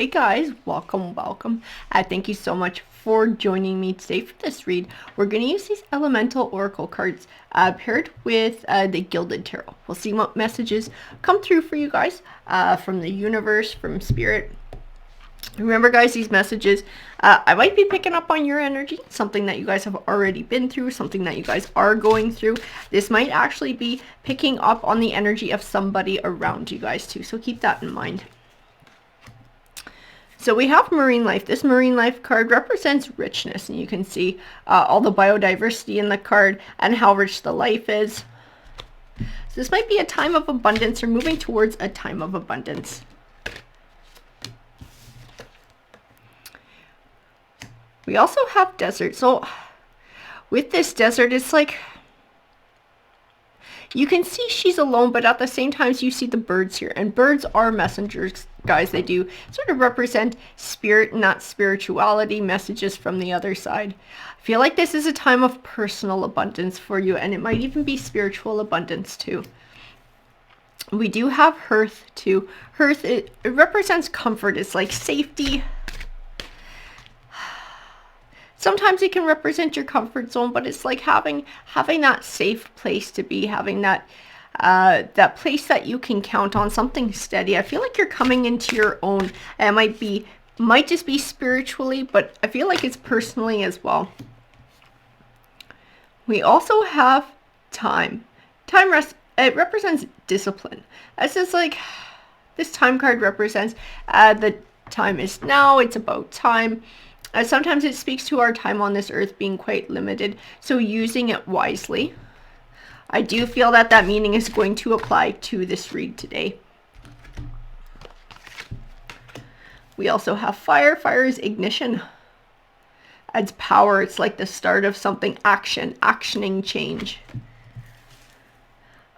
Hey guys, welcome. Thank you so much for joining me today for this read. We're going to use these elemental oracle cards paired with the Gilded Tarot. We'll see what messages come through for you guys from the universe, from spirit. Remember guys, these messages, I might be picking up on your energy, something that you guys have already been through, something that you guys are going through. This might actually be picking up on the energy of somebody around you guys too, so keep that in mind. So we have marine life. This marine life card represents richness, and you can see all the biodiversity in the card and how rich the life is. So this might be a time of abundance or moving towards a time of abundance. We also have desert. So with this desert, it's like you can see she's alone, but at the same time you see the birds here, and birds are messengers, guys. They do sort of represent spirit, not spirituality, messages from the other side. I feel like this is a time of personal abundance for you, and it might even be spiritual abundance too. We do have Hearth too. Hearth, it represents comfort. It's like safety. Sometimes it can represent your comfort zone, but it's like having that safe place to be, having that that place that you can count on, something steady. I feel like you're coming into your own. It might just be spiritually, but I feel like it's personally as well. We also have time. It represents discipline. It's just like this time card represents the time is now. It's about time. Sometimes it speaks to our time on this earth being quite limited, so using it wisely. I do feel that that meaning is going to apply to this read today. We also have fire. Fire is ignition. Adds power. It's like the start of something, actioning change.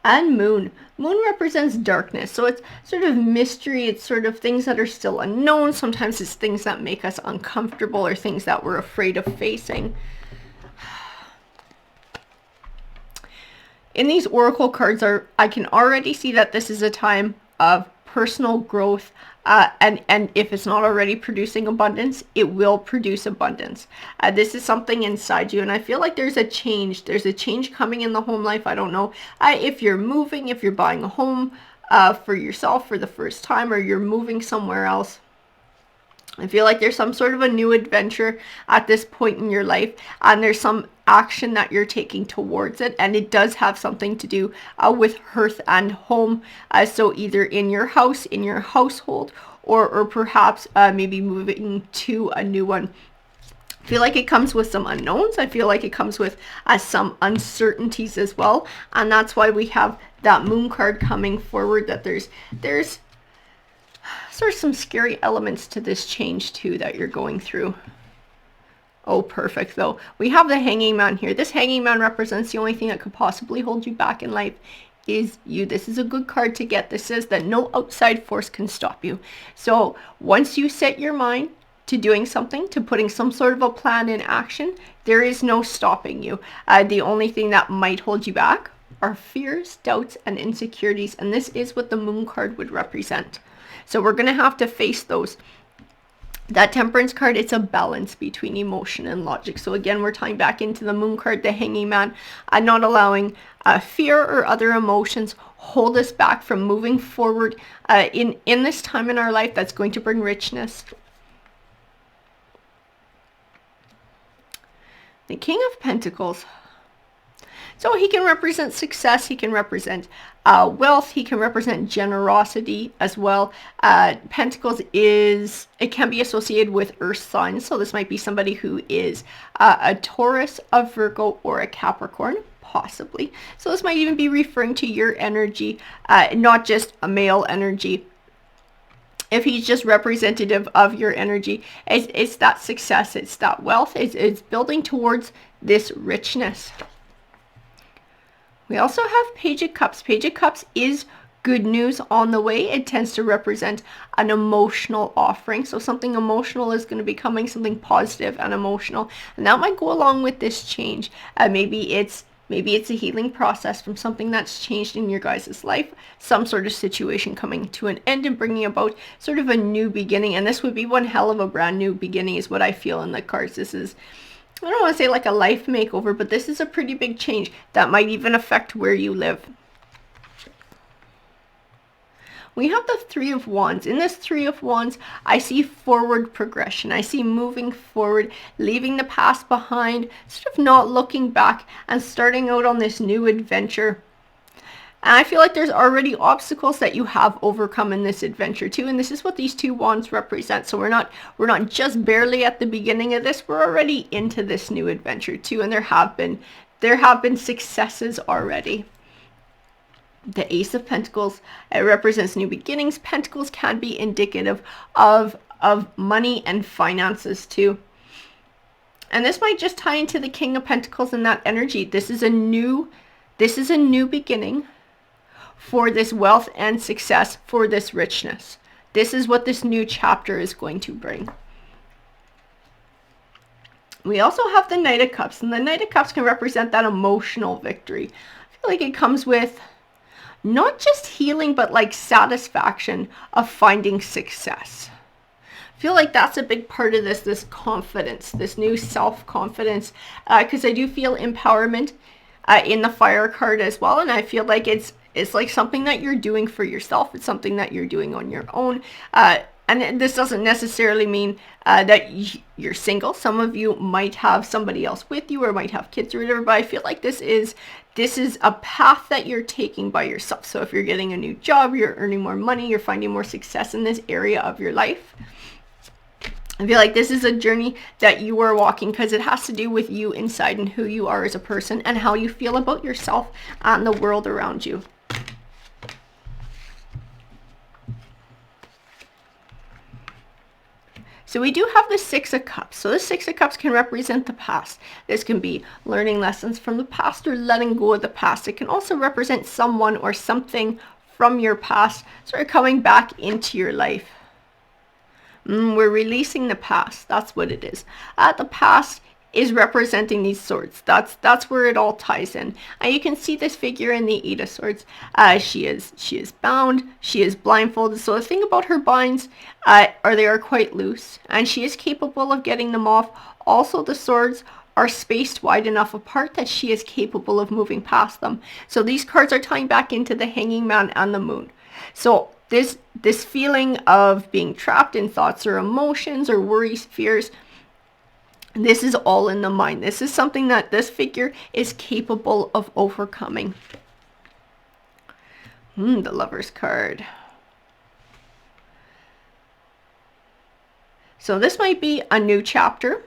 And moon. Moon represents darkness, so it's sort of mystery. It's sort of things that are still unknown. Sometimes it's things that make us uncomfortable or things that we're afraid of facing. In these oracle cards, I can already see that this is a time of personal growth, and if it's not already producing abundance, it will produce abundance. This is something inside you, and I feel like there's a change coming in the home life. I don't know if you're moving, if you're buying a home for yourself for the first time, or you're moving somewhere else. I feel like there's some sort of a new adventure at this point in your life, and there's some action that you're taking towards it, and it does have something to do with hearth and home. So either in your house, in your household, or perhaps maybe moving to a new one. I feel like it comes with some unknowns. I feel like it comes with some uncertainties as well, and that's why we have that moon card coming forward, that there's sort of some scary elements to this change too that you're going through. Oh, perfect though. We have the hanging man here. This hanging man represents the only thing that could possibly hold you back in life is you. This is a good card to get. This says that no outside force can stop you. So once you set your mind to doing something, to putting some sort of a plan in action, there is no stopping you. The only thing that might hold you back are fears, doubts, and insecurities. And this is what the moon card would represent. So we're going to have to face those. That temperance card, it's a balance between emotion and logic. So again, we're tying back into the moon card, the hanging man, and not allowing fear or other emotions hold us back from moving forward in this time in our life that's going to bring richness. The King of Pentacles. So he can represent success, he can represent wealth, he can represent generosity as well. Pentacles it can be associated with earth signs, so this might be somebody who is a Taurus, a Virgo, or a Capricorn, possibly. So this might even be referring to your energy, not just a male energy. If he's just representative of your energy, it's that success, it's that wealth, it's building towards this richness. We also have Page of Cups. Page of Cups is good news on the way. It tends to represent an emotional offering. So something emotional is going to be coming, something positive and emotional. And that might go along with this change. Maybe it's Maybe it's a healing process from something that's changed in your guys' life, some sort of situation coming to an end and bringing about sort of a new beginning. And this would be one hell of a brand new beginning is what I feel in the cards. This is, I don't want to say like a life makeover, but this is a pretty big change that might even affect where you live. We have the Three of Wands. In this Three of Wands, I see forward progression. I see moving forward, leaving the past behind, sort of not looking back and starting out on this new adventure. And I feel like there's already obstacles that you have overcome in this adventure too. And this is what these two wands represent. So we're not just barely at the beginning of this, we're already into this new adventure too. And there have been successes already. The Ace of Pentacles, it represents new beginnings. Pentacles can be indicative of money and finances too. And this might just tie into the King of Pentacles and that energy. This is a new beginning for this wealth and success, for this richness. This is what this new chapter is going to bring. We also have the Knight of Cups, and the Knight of Cups can represent that emotional victory. I feel like it comes with not just healing, but like satisfaction of finding success. I feel like that's a big part of this confidence, this new self-confidence, because I do feel empowerment in the Fire card as well. And I feel like it's like something that you're doing for yourself. It's something that you're doing on your own. And this doesn't necessarily mean that you're single. Some of you might have somebody else with you or might have kids or whatever, but I feel like this is a path that you're taking by yourself. So if you're getting a new job, you're earning more money, you're finding more success in this area of your life, I feel like this is a journey that you are walking because it has to do with you inside and who you are as a person and how you feel about yourself and the world around you. So we do have the Six of Cups. So the Six of Cups can represent the past. This can be learning lessons from the past or letting go of the past. It can also represent someone or something from your past sort of coming back into your life. We're releasing the past. That's what it is. The past is representing these swords. That's where it all ties in. And you can see this figure in the Eight of Swords. She is bound. She is blindfolded. So the thing about her binds they are quite loose, and she is capable of getting them off. Also, the swords are spaced wide enough apart that she is capable of moving past them. So these cards are tying back into the Hanging Man and the Moon. So this feeling of being trapped in thoughts or emotions or worries, fears, this is all in the mind. This is something that this figure is capable of overcoming. The Lover's card. So this might be a new chapter.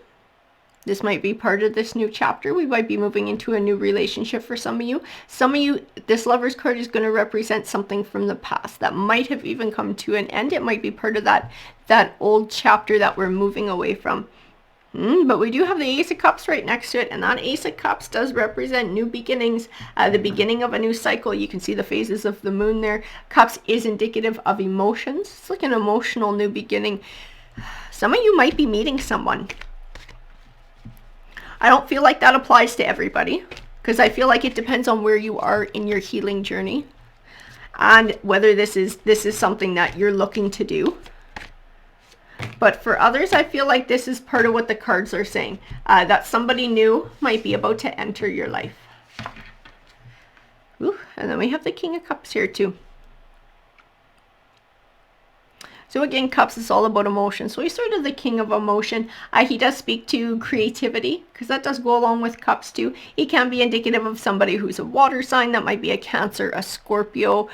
This might be part of this new chapter. We might be moving into a new relationship for some of you. Some of you, this Lover's card is going to represent something from the past that might have even come to an end. It might be part of that old chapter that we're moving away from. But we do have the Ace of Cups right next to it, and that Ace of Cups does represent new beginnings, the beginning of a new cycle. You can see the phases of the moon there. Cups is indicative of emotions. It's like an emotional new beginning. Some of you might be meeting someone. I don't feel like that applies to everybody, because I feel like it depends on where you are in your healing journey and whether this is something that you're looking to do. But for others, I feel like this is part of what the cards are saying, that somebody new might be about to enter your life. Ooh, and then we have the King of Cups here too. So again, Cups is all about emotion. So he's sort of the king of emotion. He does speak to creativity, because that does go along with Cups too. He can be indicative of somebody who's a water sign. That might be a Cancer, a Scorpio,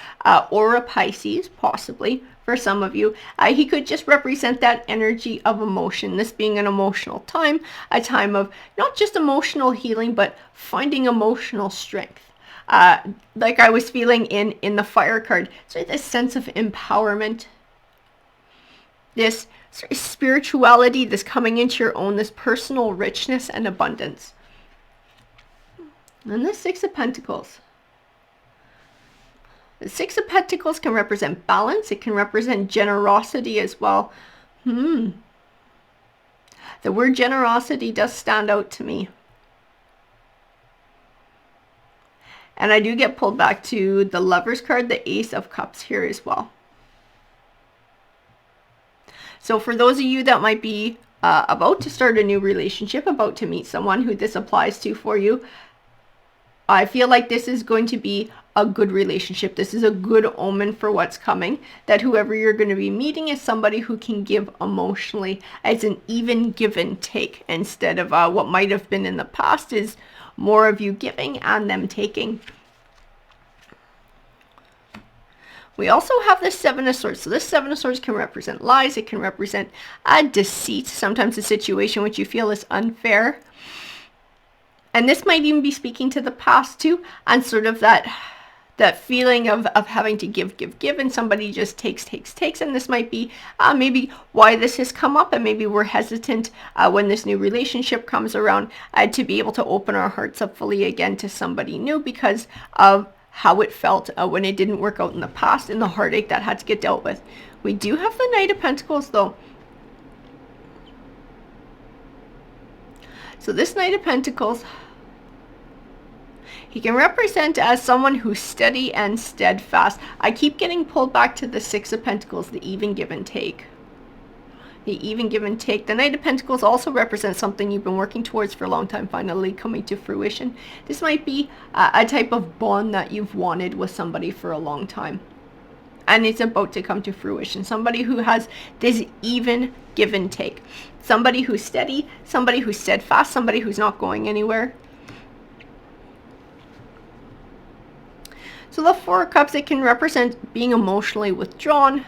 or a Pisces, possibly for some of you. He could just represent that energy of emotion. This being an emotional time, a time of not just emotional healing, but finding emotional strength. Like I was feeling in the Fire card. So this sense of empowerment, this sort of spirituality, this coming into your own, this personal richness and abundance. And the Six of Pentacles. The Six of Pentacles can represent balance. It can represent generosity as well. The word generosity does stand out to me. And I do get pulled back to the Lovers card, the Ace of Cups here as well. So for those of you that might be about to start a new relationship, about to meet someone who this applies to for you, I feel like this is going to be a good relationship. This is a good omen for what's coming, that whoever you're going to be meeting is somebody who can give emotionally. It's an even give and take, instead of what might have been in the past is more of you giving and them taking. We also have the Seven of Swords. So this Seven of Swords can represent lies. It can represent a deceit, sometimes a situation which you feel is unfair. And this might even be speaking to the past too, and sort of that feeling of having to give, and somebody just takes. And this might be maybe why this has come up, and maybe we're hesitant when this new relationship comes around to be able to open our hearts up fully again to somebody new, because of how it felt when it didn't work out in the past, and the heartache that had to get dealt with. We do have the Knight of Pentacles though. So this Knight of Pentacles, he can represent as someone who's steady and steadfast. I keep getting pulled back to the Six of Pentacles, the even give and take. The even give and take. The Knight of Pentacles also represents something you've been working towards for a long time, finally coming to fruition. This might be a type of bond that you've wanted with somebody for a long time, and it's about to come to fruition. Somebody who has this even give and take. Somebody who's steady, somebody who's steadfast, somebody who's not going anywhere. So the Four of Cups, it can represent being emotionally withdrawn.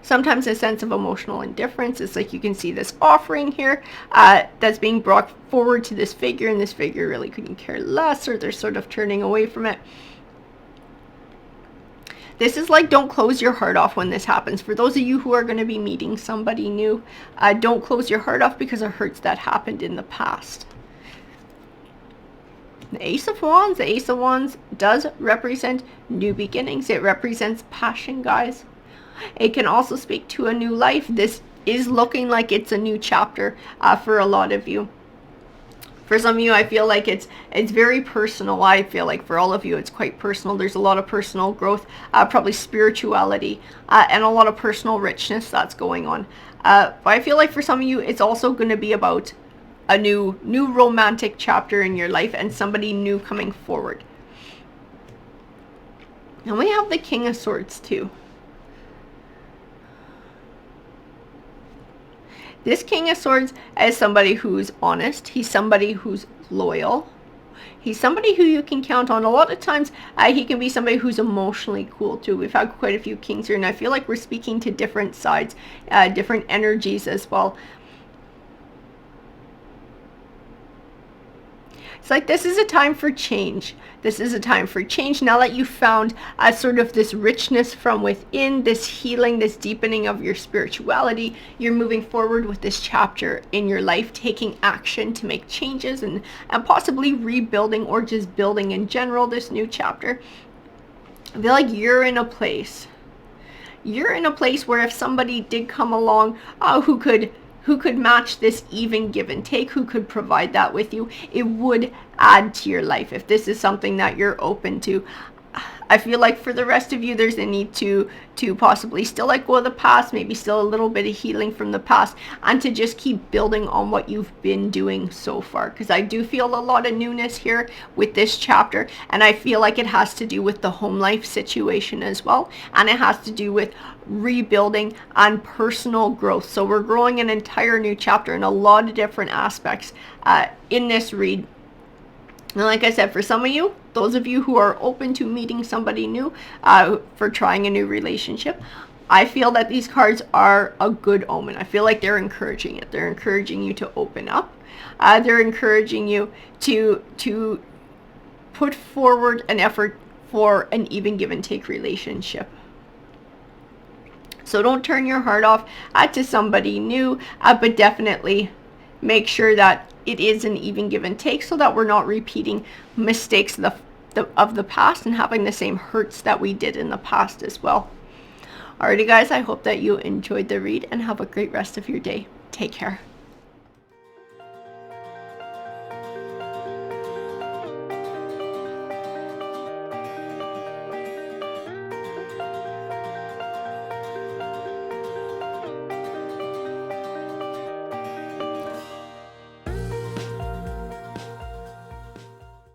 Sometimes a sense of emotional indifference. It's like you can see this offering here that's being brought forward to this figure, and this figure really couldn't care less, or they're sort of turning away from it. This is like, don't close your heart off when this happens. For those of you who are going to be meeting somebody new, don't close your heart off because of hurts that happened in the past. The Ace of Wands. The Ace of Wands does represent new beginnings. It represents passion, guys. It can also speak to a new life. This is looking like it's a new chapter for a lot of you. For some of you, I feel like it's very personal. I feel like for all of you, it's quite personal. There's a lot of personal growth, probably spirituality, and a lot of personal richness that's going on. But I feel like for some of you, it's also going to be about a new romantic chapter in your life, and somebody new coming forward. And we have the King of Swords too. This King of Swords is somebody who's honest. He's somebody who's loyal. He's somebody who you can count on. A lot of times, he can be somebody who's emotionally cool too. We've had quite a few kings here, and I feel like we're speaking to different sides, different energies as well. It's like this is a time for change. This is a time for change. Now that you've found sort of this richness from within, this healing, this deepening of your spirituality, you're moving forward with this chapter in your life, taking action to make changes and possibly rebuilding or just building in general this new chapter. I feel like you're in a place. You're in a place where if somebody did come along who could match this even give and take, who could provide that with you, it would add to your life if this is something that you're open to. I feel like for the rest of you, there's a need to possibly still let go of the past, maybe still a little bit of healing from the past, and to just keep building on what you've been doing so far. Because I do feel a lot of newness here with this chapter, and I feel like it has to do with the home life situation as well, and it has to do with rebuilding and personal growth. So we're growing an entire new chapter in a lot of different aspects in this read. And like I said, for some of you, those of you who are open to meeting somebody new, for trying a new relationship, I feel that these cards are a good omen. I feel like they're encouraging it. They're encouraging you to open up. They're encouraging you to put forward an effort for an even give and take relationship. So don't turn your heart off to somebody new, but definitely make sure that it is an even give and take, so that we're not repeating mistakes of the past and having the same hurts that we did in the past as well. Alrighty guys, I hope that you enjoyed the read and have a great rest of your day. Take care.